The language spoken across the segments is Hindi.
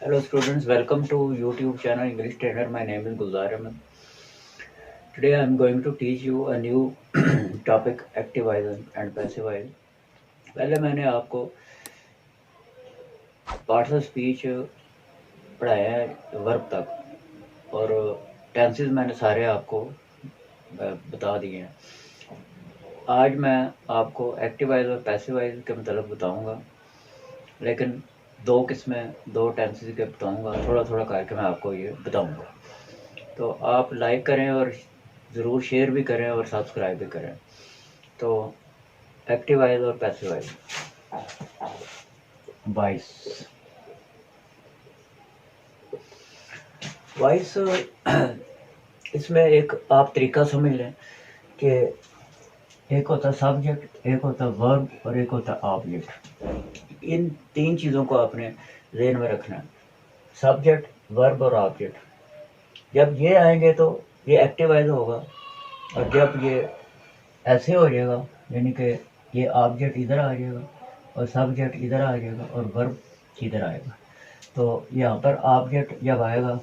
Hello students, welcome to YouTube channel English Trainer. My name is Gulzar Ahmed. Today I am going to teach you a new topic active voice and passive voice. पहले मैंने आपको पार्ट्स ऑफ स्पीच पढ़ाया है वर्ब तक और टेंसेस मैंने सारे आपको बता दिए हैं। आज मैं आपको एक्टिव वॉइस और पैसिव वॉइस के मतलब बताऊंगा, लेकिन दो किस्में दो टेंसेस के बताऊंगा, थोड़ा थोड़ा करके मैं आपको ये बताऊंगा। तो आप लाइक करें और ज़रूर शेयर भी करें और सब्सक्राइब भी करें। तो एक्टिव वॉइस और पैसिव वॉइस वॉइस इसमें एक आप तरीका समझ लें कि एक होता सब्जेक्ट, एक होता वर्ब और एक होता ऑब्जेक्ट। इन तीन चीज़ों को आपने ज़हन में रखना है, सब्जेक्ट, वर्ब और ऑब्जेक्ट। जब ये आएंगे तो ये एक्टिव वॉइस होगा, और जब ये ऐसे हो जाएगा यानी कि ये ऑब्जेक्ट इधर आ जाएगा और सब्जेक्ट इधर आ जाएगा और वर्ब इधर आएगा। तो यहाँ पर ऑब्जेक्ट जब आएगा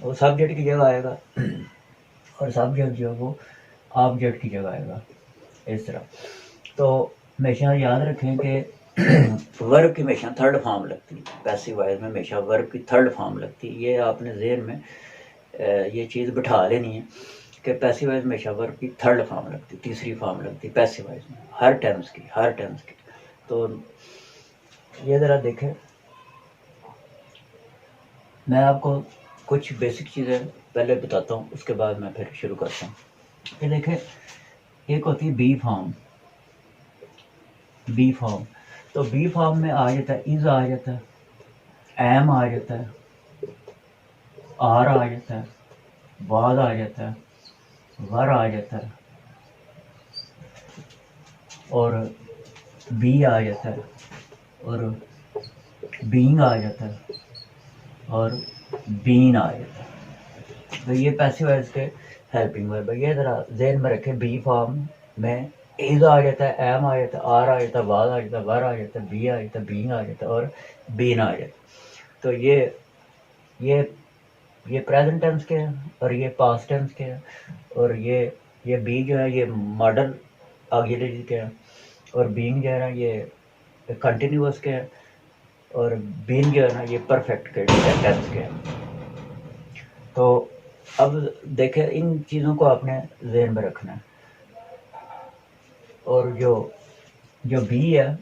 वो सब्जेक्ट की जगह आएगा और सब्जेक्ट जो है वो ऑब्जेक्ट की जगह आएगा, इस तरह। तो हमेशा याद रखें कि वर्ब की हमेशा थर्ड फॉर्म लगती है, पैसिव वॉइस में हमेशा वर्ब की थर्ड फॉर्म लगती है। ये आपने ज़हन में ये चीज़ बिठा लेनी है कि पैसिव वॉइस हमेशा वर्ब की थर्ड फॉर्म लगती, तीसरी फॉर्म लगती पैसिव वॉइस में, हर टेंस की। तो ये ज़रा देखें, मैं आपको कुछ बेसिक चीज़ें पहले बताता हूँ, उसके बाद मैं फिर शुरू करता हूँ। ये देखें, एक होती है बी फॉर्म। तो बी फॉर्म में आ जाता है इज, आ जाता है एम, आ जाता है आर, आ जाता है वाज, आ जाता है वर, आ जाता है और बी आ जाता है और बीइंग आ जाता है और बीन आ जाता है। तो ये पैसिव वॉइस के हेल्पिंग वर्ब है। ये ज़रा ज़हन में रखें, बी फॉर्म में इज आ जाता है, एम आ जाता है, आर आ जाता है, वाज आ जाता है, वर आ जाता है, बी आ जाता है, बीइंग आ जाता है और बीन आ जाता है। तो ये प्रेजेंट टेंस के हैं और ये पास्ट टेंस के हैं, और ये बी जो है ये मॉडल ऑक्सिलरी के हैं, और बीइंग जो है ना ये कंटिन्यूअस के हैं, और बीन जो है ना ये परफेक्ट के टेंस के हैं। तो अब देखें, इन चीज़ों को आपने ज़हन में रखना है। और जो बी है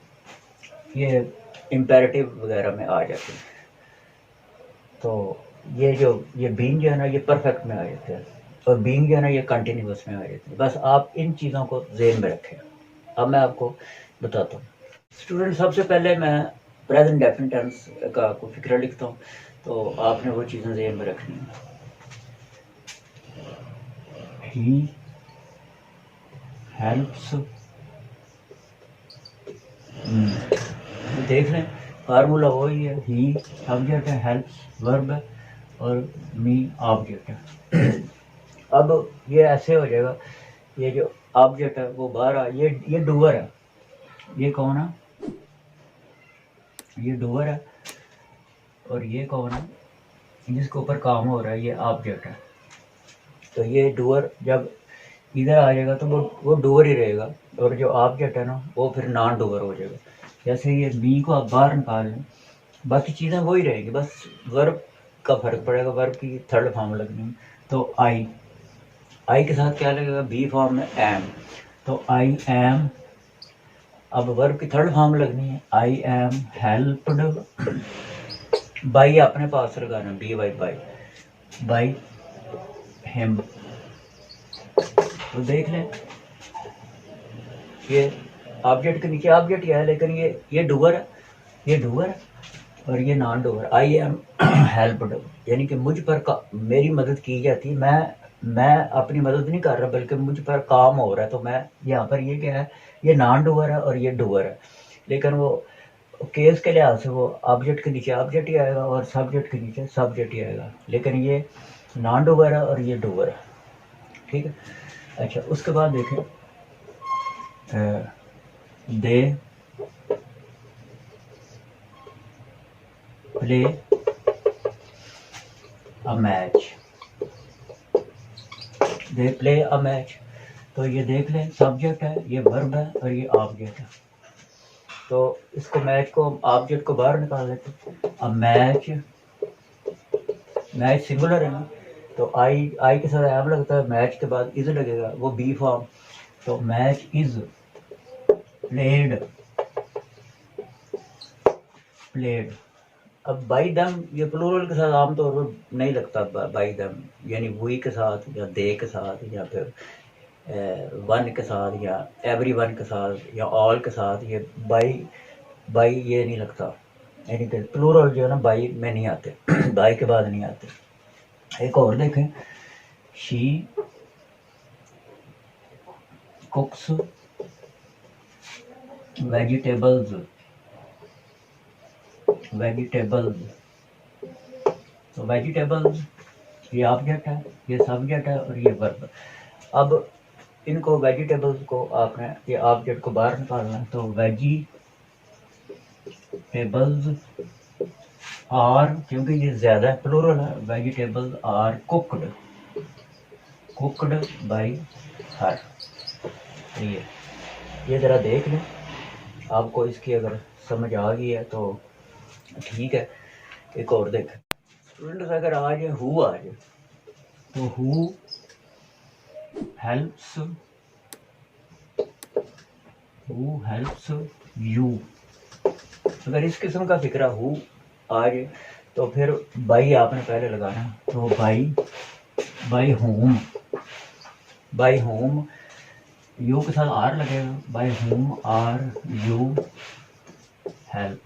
ये इम्पेरेटिव वगैरह में आ जाते हैं। तो ये बीइंग जो है ना ये परफेक्ट में आ जाते हैं, और बीइंग जो है ना ये कंटिन्यूअस में आ जाते हैं। बस आप इन चीज़ों को ज़हन में रखें। अब मैं आपको बताता हूँ। स्टूडेंट, सबसे पहले मैं प्रेजेंट डेफिनेट टेंस का कोई फिक्र लिखता हूँ, तो आपने वो चीज़ें ज़हन में रखनी है। ही हेल्प्स, देख लें फार्मूला वही है, ही सब्जेक्ट है, हेल्प्स वर्ब है और मी ऑब्जेक्ट है। अब ये ऐसे हो जाएगा, ये जो ऑब्जेक्ट है वो बाहर आ, ये डूअर है, ये कौन है, ये डूअर है, और ये कौन है जिसके ऊपर काम हो रहा है, ये ऑब्जेक्ट है। तो ये डूअर जब इधर आ जाएगा तो वो डूअर ही रहेगा, और जो ऑब्जेक्ट है ना वो फिर नॉन डूअर हो जाएगा। जैसे ये मी को आप बाहर निकाल लें, बाकी चीज़ें वही रहेगी, बस वर्ब का फर्क पड़ेगा, वर्ब की थर्ड फॉर्म लगनी है। तो आई के साथ क्या लगेगा, बी फॉर्म में एम, तो आई एम। अब वर्ब की थर्ड फॉर्म लगनी है, आई एम हेल्प्ड बाई, अपने पास लगाना, बी वाई बाई हिम। तो देख लें, ये ऑब्जेक्ट के नीचे ऑब्जेक्ट क्या है, लेकिन ये डूअर है, ये डूअर है और ये non doer. I am helped यानी कि मुझ पर मेरी मदद की जाती है, मैं अपनी मदद नहीं कर रहा बल्कि मुझ पर काम हो रहा है। तो मैं यहाँ पर ये क्या है, ये नॉन डूअर है और ये डूअर है, लेकिन वो केस के लिहाज से वो ऑब्जेक्ट के नीचे ऑब्जेक्ट ही आएगा और सब्जेक्ट के नीचे सब्जेक्ट ही आएगा, लेकिन ये नॉन डूअर है और ये डूअर है। ठीक है। अच्छा, उसके बाद देखें, they play a match, they play a match. तो ये देख लें, सब्जेक्ट है, ये वर्ब है और ये ऑब्जेक्ट है। तो इसको मैच को, ऑब्जेक्ट को बाहर निकाल लेते। अब मैच, मैच सिंगुलर है ना, तो आई के साथ एम लगता है, मैच के बाद इज लगेगा, वो बी फॉर्म। तो मैच इज प्लेड, प्लेड। अब बाई दम ये प्लूरल के साथ आमतौर पर नहीं लगता, बाई दम यानी वी के साथ या दे के साथ या फिर वन के साथ या एवरी वन के साथ या ऑल के साथ ये बाई ये नहीं लगता, यानी कि प्लूरल जो है ना बाई में नहीं आते बाई के बाद नहीं आते। एक और देखें, शी कुक्स वेजिटेबल्स, वेजिटेबल्स। तो वेजिटेबल्स ये ऑब्जेक्ट है, ये सब्जेक्ट है और ये वर्ब। अब इनको वेजिटेबल्स को आपने ये ऑब्जेक्ट को बाहर निकालना है। तो वेजिटेबल्स आर, क्योंकि ये ज़्यादा प्लूरल है, vegetables are cooked, cooked by her. ये ज़रा देख लें, आपको इसकी अगर समझ आ गई है तो ठीक है। एक और देखें स्टूडेंट्स, अगर आ जाए हु आ जाए, तो who helps, who helps you. अगर इस किस्म का फिक्रा हु आ जाए तो फिर बाई आपने पहले लगाना। तो by whom, by whom you के साथ आर लगेगा, by whom are you help.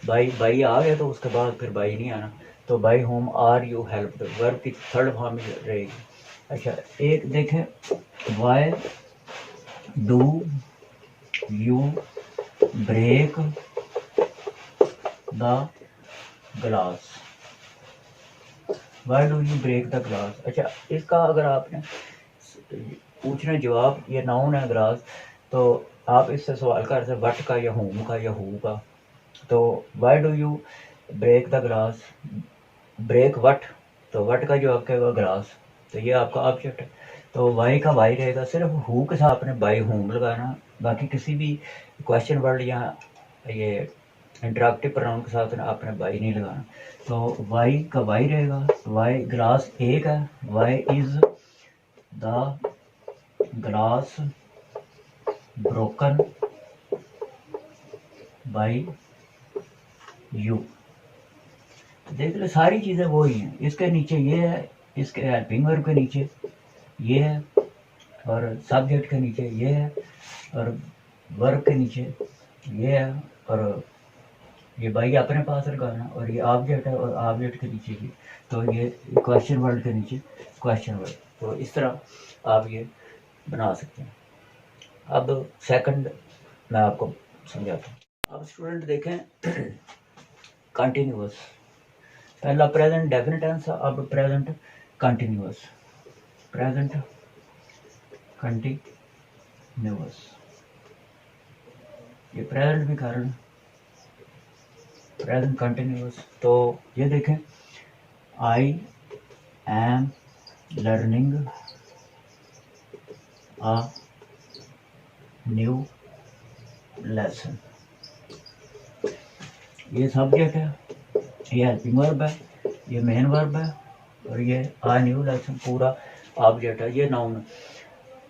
By आ गया तो उसके बाद फिर बाई नहीं आना। तो by whom are you help, verb की थर्ड फॉर्म में रहेगी। अच्छा, एक देखें, why do you break the glass, why do you break the glass. अच्छा, इसका अगर आपने पूछना जवाब, ये नाउन है ग्लास, तो आप इससे सवाल कर सकते वट का या होम का या हु का। तो why do you break the glass, break what, तो वट का जो आपका होगा ग्लास, तो ये आपका ऑब्जेक्ट है। तो वाई का वाई रहेगा, सिर्फ हु के साथ आपने बाई होम लगाना, बाकी किसी भी क्वेश्चन वर्ड या ये इंटरेक्टिव प्रोनाउन के साथ आपने बाई नहीं लगाना। तो वाई का वाई रहेगा, वाई ग्लास एक है, why is the glass broken by you. देख ले, सारी चीज़ें वही हैं, इसके नीचे ये है, इसके हेल्पिंग वर्ब के नीचे ये है, और सब्जेक्ट के नीचे ये है, और वर्ब के नीचे ये है, और ये बाई अपने पास लगाना, और ये ऑब्जेक्ट है और ऑब्जेक्ट के नीचे भी, तो ये क्वेश्चन वर्ड के नीचे क्वेश्चन वर्ड। तो इस तरह आप ये बना सकते हैं। अब सेकंड मैं आपको समझाता हूँ। अब स्टूडेंट देखें कंटिन्यूअस, पहला प्रेजेंट डेफिनेट टेंस, अब प्रेजेंट कंटिन्यूअस, प्रेजेंट कंटिन्यूअस। ये प्रेजेंट भी कारण प्रेजेंट कंटिन्यूअस। तो ये देखें, I am learning a new lesson. ये सब्जेक्ट है, ये हेल्पिंग वर्ब है, ये मेन वर्ब है, और ये आ न्यू लेसन पूरा ऑब्जेक्ट है। ये नाउन,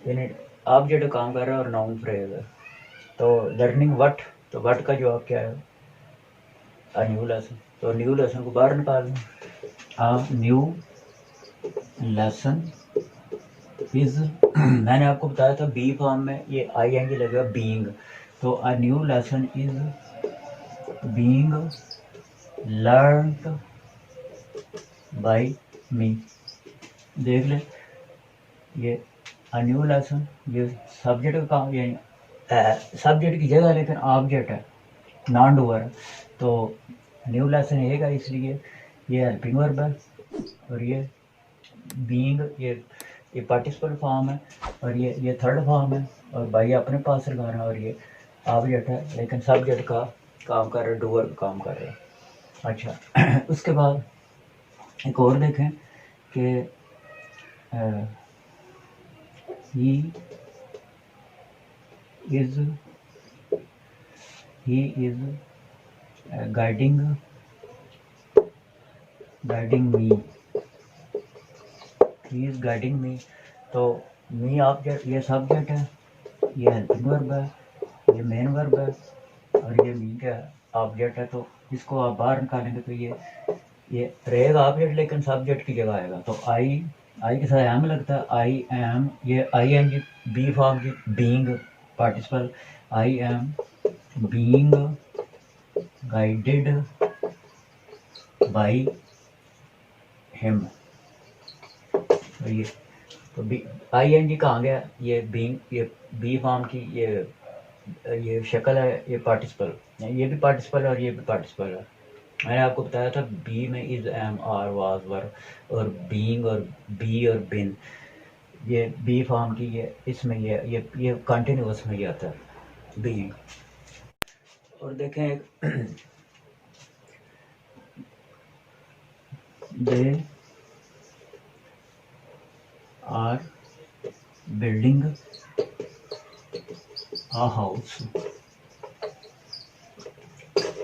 यानी ऑब्जेक्ट काम कर रहा है और नाउन फ्रेज है। तो लर्निंग वट, तो वट का जवाब क्या है, आ न्यू लेसन। तो न्यू लेसन को बाहर निकाल दें, आ न्यू लेसन इज मैंने आपको बताया था बी फॉर्म में ये आई एन जी लगेगा, बीइंग। तो a new lesson is being learned by me. देख ले, ये अ न्यू लेसन, ये सब्जेक्ट का काम, यानी सब्जेक्ट की जगह लेकिन ऑब्जेक्ट है, नॉन डूअर है। तो न्यू लेसन एक है, इसलिए ये हेल्पिंग वर्ब है, और ये बीइंग ये पार्टिसिपल फॉर्म है, और ये थर्ड फॉर्म है, और बाई अपने पास लगाना, और ये ऑब्जेक्ट है लेकिन सब्जेक्ट का काम कर रहा है, डूअर का काम कर रहा है। अच्छा उसके बाद एक और देखें कि he is guiding me, he is guiding me। तो मी ऑब्जेक्ट, ये सब्जेक्ट है, ये हेल्पिंग वर्ब है, ये मेन वर्ब है, और ये मी क्या ऑब्जेक्ट है। तो इसको आप बाहर निकालेंगे तो ये रहेगा ऑब्जेक्ट, लेकिन सब्जेक्ट की जगह आएगा। तो आई के साथ एम लगता है, आई एम, ये I N G B form की being participle, I am being guided by him. तो ये तो बी आई एन जी कहाँ गया, ये बीइंग, ये बी फॉर्म की ये शक्ल है, ये पार्टिसिपल, ये भी पार्टिसिपल है और ये भी पार्टिसिपल है। मैंने आपको बताया था बी में इज, एम, आर, वाज, वर, और बीइंग और बी और बिन, ये बी फॉर्म की ये इसमें ये कंटिन्यूअस में ही आता है बीइंग। और देखें they are building a house,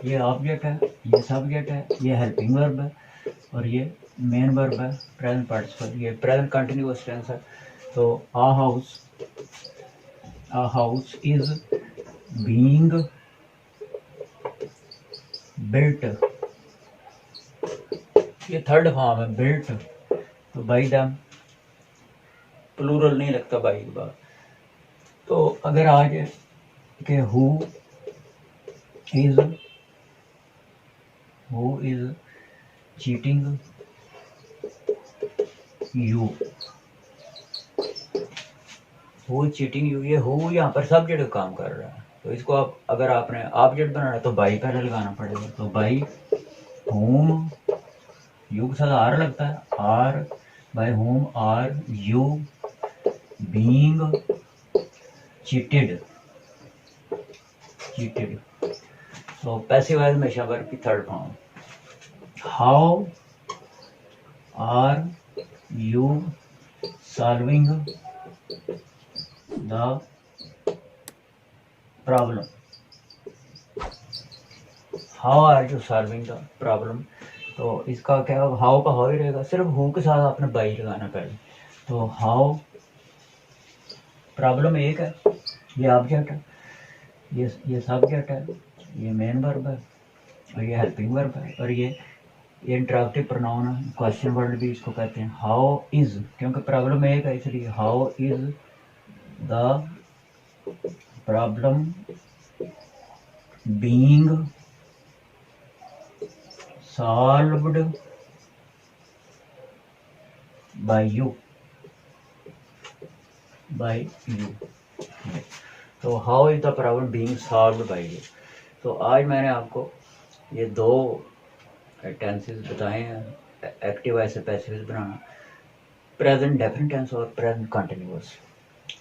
ये ऑब्जेक्ट है, ये सब्जेक्ट है, ये हेल्पिंग वर्ब है, और ये मेन वर्ब है प्रेजेंट पार्टिसिपल, ये प्रेजेंट कंटिन्यूअस टेंस है। तो a house is being built, ये थर्ड फॉर्म है बिल्ट, तो बाई देम, प्लूरल नहीं लगता बाई के बाद। तो अगर आज के who is cheating you, who cheating you, ये हु यहाँ पर सब्जेक्ट काम कर रहा है। तो इसको आप अगर आपने ऑब्जेक्ट बनाना है तो बाई पहले लगाना पड़ेगा। तो बाई होम, यू के साथ आर लगता है, are by whom are you being cheated. तो पैसिव वॉइस हमेशा वर्ब की third form. How are you solving the problem, how are you solving the problem. तो इसका क्या, हाउ का हाउ ही रहेगा, सिर्फ हु के साथ आपने बाई लगाना पहले। तो हाउ, प्रॉब्लम एक है, ये ऑब्जेक्ट है, ये सब्जेक्ट है, ये मेन वर्ब है, और ये हेल्पिंग वर्ब है, और ये इंटरैक्टिव प्रोनाउन है, क्वेश्चन वर्ड भी इसको कहते हैं। हाउ इज, क्योंकि प्रॉब्लम एक है इसलिए how is the problem being solved by you. तो how is the problem being solved by you. तो आज मैंने आपको ये दो टेंसेस बताए हैं, एक्टिव वॉइस से पैसिव बनाना, प्रेजेंट डेफिनेट टेंस और प्रेजेंट कंटिन्यूअस।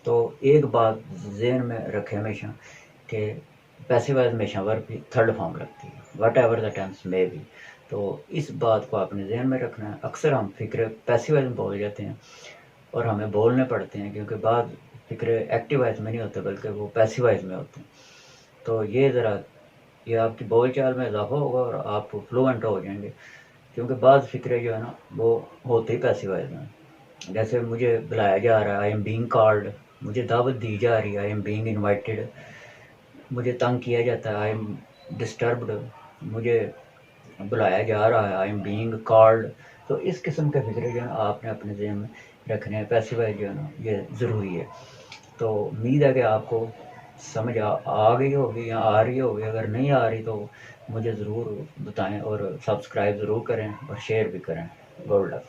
तो एक बात ज़हन में रखें हमेशा कि पैसिव वॉइस हमेशा वर्ब की थर्ड फॉर्म लगती है, whatever the tense may be. तो इस बात को आपने ज़हन में रखना है। अक्सर हम फिक्रे पैसिव वॉइस में बोल जाते हैं और हमें बोलने पड़ते हैं, क्योंकि बाद फिक्रे एक्टिव वॉइस में नहीं होते बल्कि वो पैसिव वॉइस में होते हैं। तो ये आपकी बोलचाल में इजाफा होगा और आप फ्लुएंट हो जाएंगे, क्योंकि बाद फिक्रे जो है ना वो होते ही पैसिव वॉइस में। जैसे मुझे बुलाया जा रहा है, आई एम बीइंग कॉल्ड, मुझे दावत दी जा रही है, आई एम बीइंग इनवाइटेड, मुझे तंग किया जाता है, आई एम डिस्टर्ब्ड, मुझे बुलाया जा रहा है, आई एम बीइंग कॉल्ड। तो इस किस्म के फिक्रे जो है आपने अपने ज़हन में रखने हैं, पैसिव वॉइस जो है ना ये ज़रूरी है। तो उम्मीद है कि आपको समझ आ गई होगी या आ रही होगी। अगर नहीं आ रही तो मुझे ज़रूर बताएं और सब्सक्राइब ज़रूर करें और शेयर भी करें। Good luck.